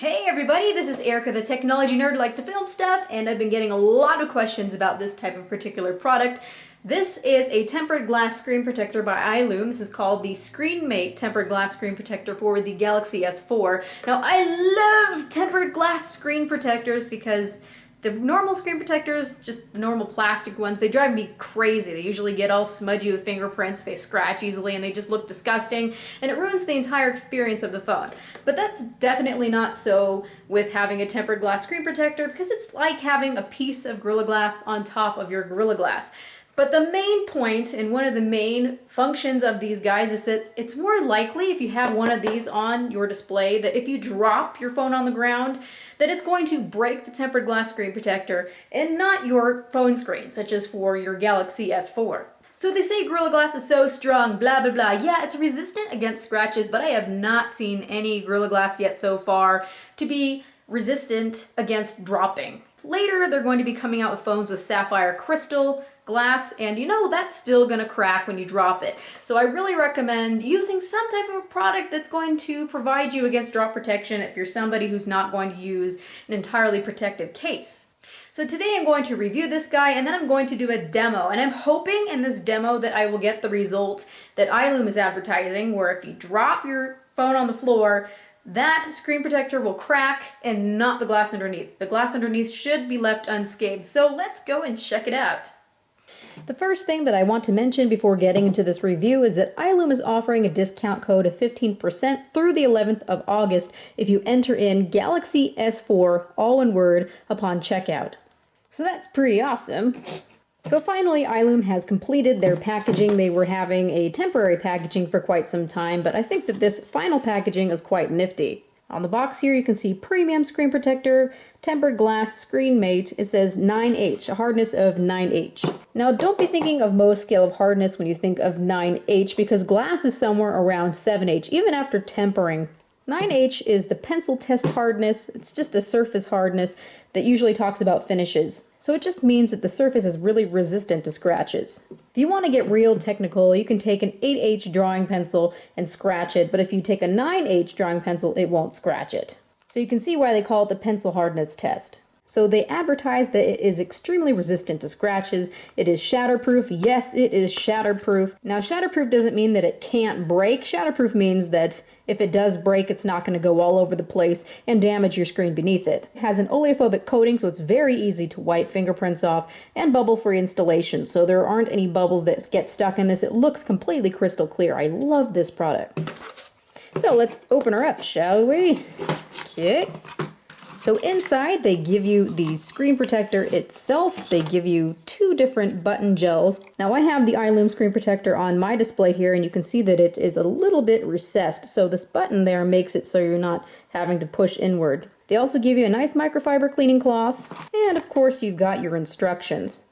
Hey everybody, this is Erica, the technology nerd who likes to film stuff, and I've been getting a lot of questions about this type of particular product. This is a tempered glass screen protector by iloome. This is called the ScreenMate tempered glass screen protector for the Galaxy S4. Now, I love tempered glass screen protectors because the normal screen protectors, just the normal plastic ones, they drive me crazy. They usually get all smudgy with fingerprints, they scratch easily, and they just look disgusting, and it ruins the entire experience of the phone. But that's definitely not so with having a tempered glass screen protector, because it's like having a piece of Gorilla Glass on top of your Gorilla Glass. But the main point and one of the main functions of these guys is that it's more likely if you have one of these on your display that if you drop your phone on the ground, that it's going to break the tempered glass screen protector and not your phone screen, such as for your Galaxy S4. So they say Gorilla Glass is so strong, blah, blah, blah. Yeah, it's resistant against scratches, but I have not seen any Gorilla Glass yet so far to be resistant against dropping. Later, they're going to be coming out with phones with sapphire crystal glass, and you know that's still going to crack when you drop it. So I really recommend using some type of a product that's going to provide you against drop protection if you're somebody who's not going to use an entirely protective case. So today I'm going to review this guy, and then I'm going to do a demo, and I'm hoping in this demo that I will get the result that iloome is advertising, where if you drop your phone on the floor, that screen protector will crack and not the glass underneath. The glass underneath should be left unscathed. So let's go and check it out. The first thing that I want to mention before getting into this review is that iloome is offering a discount code of 15% through the 11th of August if you enter in Galaxy S4, all one word, upon checkout. So that's pretty awesome. So finally, iloome has completed their packaging. They were having a temporary packaging for quite some time, but I think that this final packaging is quite nifty. On the box here, you can see premium screen protector, tempered glass ScreenMate. It says 9H, a hardness of 9H. Now, don't be thinking of Mohs scale of hardness when you think of 9H, because glass is somewhere around 7H, even after tempering. 9H is the pencil test hardness. It's just the surface hardness that usually talks about finishes. So it just means that the surface is really resistant to scratches. If you want to get real technical, you can take an 8H drawing pencil and scratch it, but if you take a 9H drawing pencil, it won't scratch it. So you can see why they call it the pencil hardness test. So they advertise that it is extremely resistant to scratches. It is shatterproof. Yes, it is shatterproof. Now, shatterproof doesn't mean that it can't break. Shatterproof means that if it does break, it's not going to go all over the place and damage your screen beneath it. It has an oleophobic coating, so it's very easy to wipe fingerprints off, and bubble-free installation, so there aren't any bubbles that get stuck in this. It looks completely crystal clear. I love this product. So let's open her up, shall we? Okay. So inside, they give you the screen protector itself. They give you two different button gels. Now, I have the iloome screen protector on my display here, and you can see that it is a little bit recessed. So this button there makes it so you're not having to push inward. They also give you a nice microfiber cleaning cloth, and of course, you've got your instructions.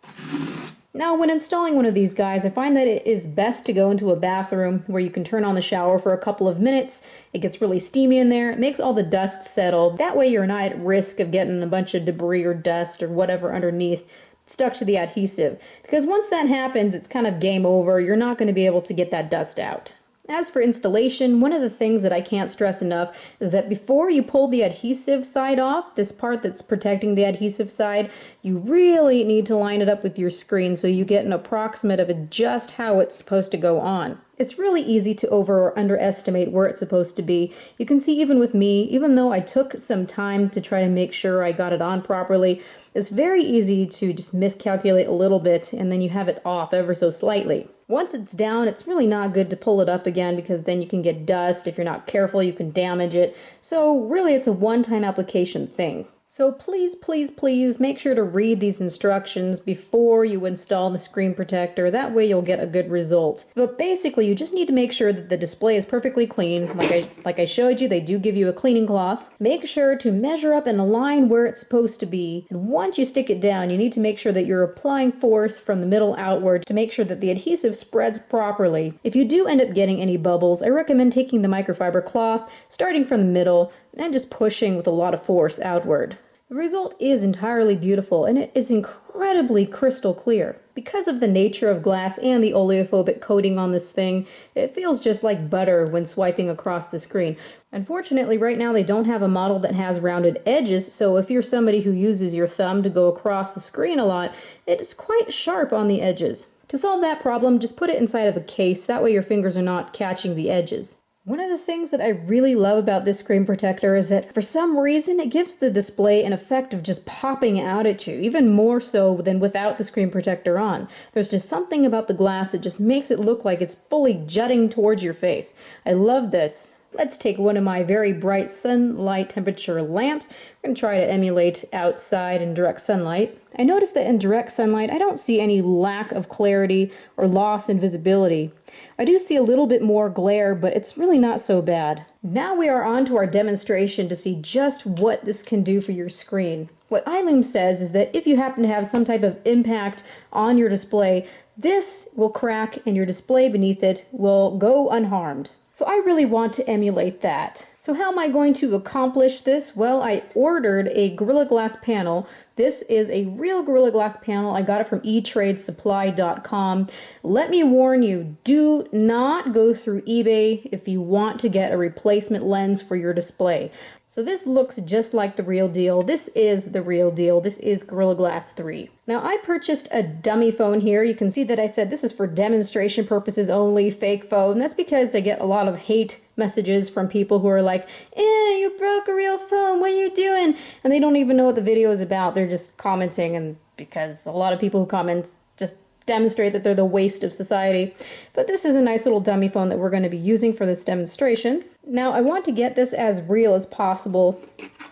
Now, when installing one of these guys, I find that it is best to go into a bathroom where you can turn on the shower for a couple of minutes. It gets really steamy in there. It makes all the dust settle. That way you're not at risk of getting a bunch of debris or dust or whatever underneath stuck to the adhesive. Because once that happens, it's kind of game over. You're not going to be able to get that dust out. As for installation, one of the things that I can't stress enough is that before you pull the adhesive side off, this part that's protecting the adhesive side, you really need to line it up with your screen so you get an approximate of just how it's supposed to go on. It's really easy to over or underestimate where it's supposed to be. You can see even with me, even though I took some time to try to make sure I got it on properly, it's very easy to just miscalculate a little bit and then you have it off ever so slightly. Once it's down, it's really not good to pull it up again because then you can get dust. If you're not careful, you can damage it. So really, it's a one-time application thing. So please, please, please make sure to read these instructions before you install the screen protector. That way you'll get a good result. But basically, you just need to make sure that the display is perfectly clean. Like I showed you, they do give you a cleaning cloth. Make sure to measure up and align where it's supposed to be. And once you stick it down, you need to make sure that you're applying force from the middle outward to make sure that the adhesive spreads properly. If you do end up getting any bubbles, I recommend taking the microfiber cloth, starting from the middle, and just pushing with a lot of force outward. The result is entirely beautiful, and it is incredibly crystal clear. Because of the nature of glass and the oleophobic coating on this thing, it feels just like butter when swiping across the screen. Unfortunately, right now they don't have a model that has rounded edges, so if you're somebody who uses your thumb to go across the screen a lot, it's quite sharp on the edges. To solve that problem, just put it inside of a case, that way your fingers are not catching the edges. One of the things that I really love about this screen protector is that for some reason it gives the display an effect of just popping out at you, even more so than without the screen protector on. There's just something about the glass that just makes it look like it's fully jutting towards your face. I love this. Let's take one of my very bright sunlight temperature lamps. We're going to try to emulate outside in direct sunlight. I noticed that in direct sunlight I don't see any lack of clarity or loss in visibility. I do see a little bit more glare, but it's really not so bad. Now we are on to our demonstration to see just what this can do for your screen. What iloome says is that if you happen to have some type of impact on your display, this will crack and your display beneath it will go unharmed. So I really want to emulate that. So how am I going to accomplish this? Well, I ordered a Gorilla Glass panel. This is a real Gorilla Glass panel. I got it from eTradeSupply.com. Let me warn you, do not go through eBay if you want to get a replacement lens for your display. So this looks just like the real deal. This is the real deal. This is Gorilla Glass 3. Now I purchased a dummy phone here. You can see that I said this is for demonstration purposes only, fake phone. That's because I get a lot of hate messages from people who are like, you broke a real phone, what are you doing? And they don't even know what the video is about. They're just commenting, and because a lot of people who comment just demonstrate that they're the waste of society. But this is a nice little dummy phone that we're going to be using for this demonstration. Now I want to get this as real as possible.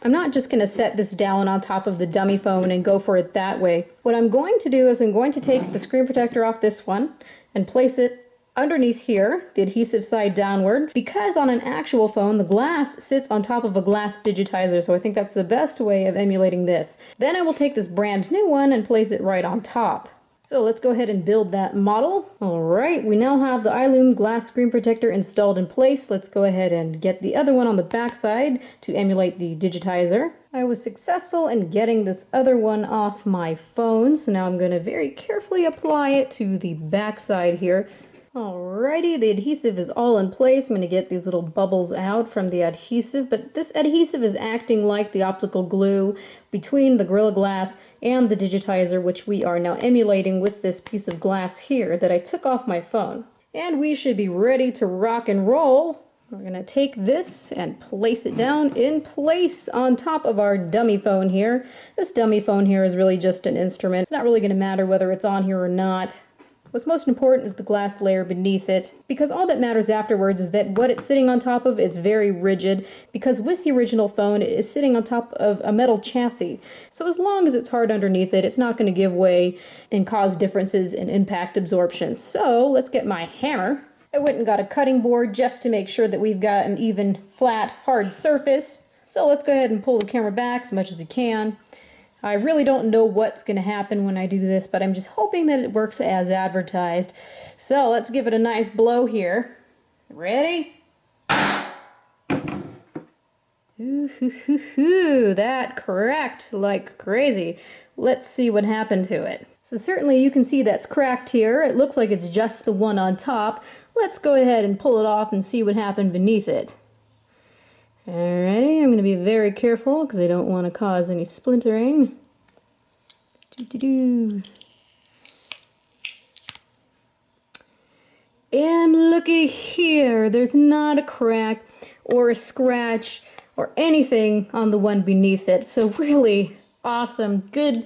I'm not just going to set this down on top of the dummy phone and go for it that way. What I'm going to do is I'm going to take the screen protector off this one and place it underneath here, the adhesive side downward, because on an actual phone the glass sits on top of a glass digitizer, so I think that's the best way of emulating this. Then I will take this brand new one and place it right on top. So let's go ahead and build that model. Alright, we now have the iloome glass screen protector installed in place. Let's go ahead and get the other one on the back side to emulate the digitizer. I was successful in getting this other one off my phone, so now I'm going to very carefully apply it to the back side here. Alrighty, the adhesive is all in place. I'm going to get these little bubbles out from the adhesive, but this adhesive is acting like the optical glue between the Gorilla Glass and the digitizer, which we are now emulating with this piece of glass here that I took off my phone. And we should be ready to rock and roll. We're going to take this and place it down in place on top of our dummy phone here. This dummy phone here is really just an instrument. It's not really going to matter whether it's on here or not. What's most important is the glass layer beneath it, because all that matters afterwards is that what it's sitting on top of is very rigid, because with the original phone it is sitting on top of a metal chassis. So as long as it's hard underneath it, it's not going to give way and cause differences in impact absorption. So let's get my hammer. I went and got a cutting board just to make sure that we've got an even, flat, hard surface. So let's go ahead and pull the camera back as much as we can. I really don't know what's going to happen when I do this, but I'm just hoping that it works as advertised. So let's give it a nice blow here. Ready? Ooh, that cracked like crazy. Let's see what happened to it. So certainly you can see that's cracked here. It looks like it's just the one on top. Let's go ahead and pull it off and see what happened beneath it. Alrighty, I'm going to be very careful because I don't want to cause any splintering. And looky here, there's not a crack or a scratch or anything on the one beneath it. So really awesome. Good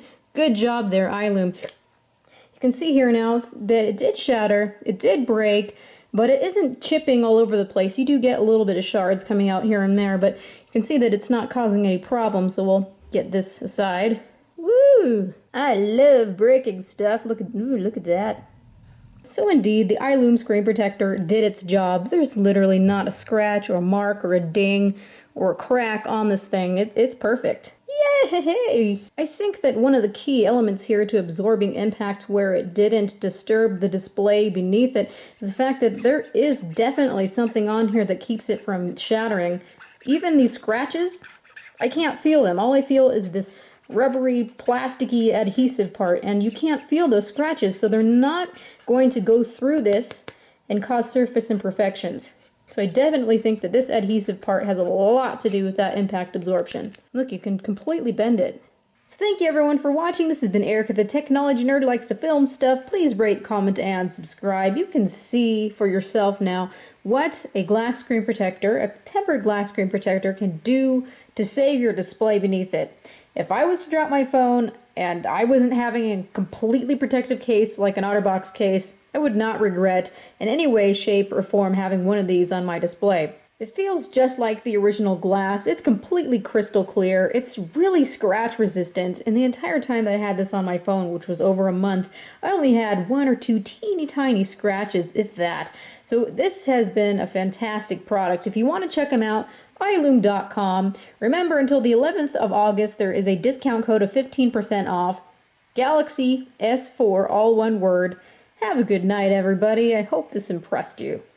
job there, iloome. You can see here now that it did shatter, it did break, but it isn't chipping all over the place. You do get a little bit of shards coming out here and there, but you can see that it's not causing any problems, so we'll get this aside. Woo! I love breaking stuff. Look at that. So indeed, the iloome screen protector did its job. There's literally not a scratch or a mark or a ding or a crack on this thing. It's perfect. Yay! I think that one of the key elements here to absorbing impact where it didn't disturb the display beneath it is the fact that there is definitely something on here that keeps it from shattering. Even these scratches, I can't feel them. All I feel is this rubbery, plasticky, adhesive part, and you can't feel those scratches, so they're not going to go through this and cause surface imperfections. So I definitely think that this adhesive part has a lot to do with that impact absorption. Look, you can completely bend it. So thank you everyone for watching. This has been Erica, the technology nerd who likes to film stuff. Please rate, comment, and subscribe. You can see for yourself now what a glass screen protector, a tempered glass screen protector, can do to save your display beneath it. If I was to drop my phone and I wasn't having a completely protective case like an OtterBox case, I would not regret in any way, shape, or form having one of these on my display. It feels just like the original glass. It's completely crystal clear. It's really scratch resistant. And the entire time that I had this on my phone, which was over a month, I only had 1 or 2 teeny tiny scratches, if that. So this has been a fantastic product. If you want to check them out, iloome.com. Remember, until the 11th of August, there is a discount code of 15% off. Galaxy S4, all one word. Have a good night, everybody. I hope this impressed you.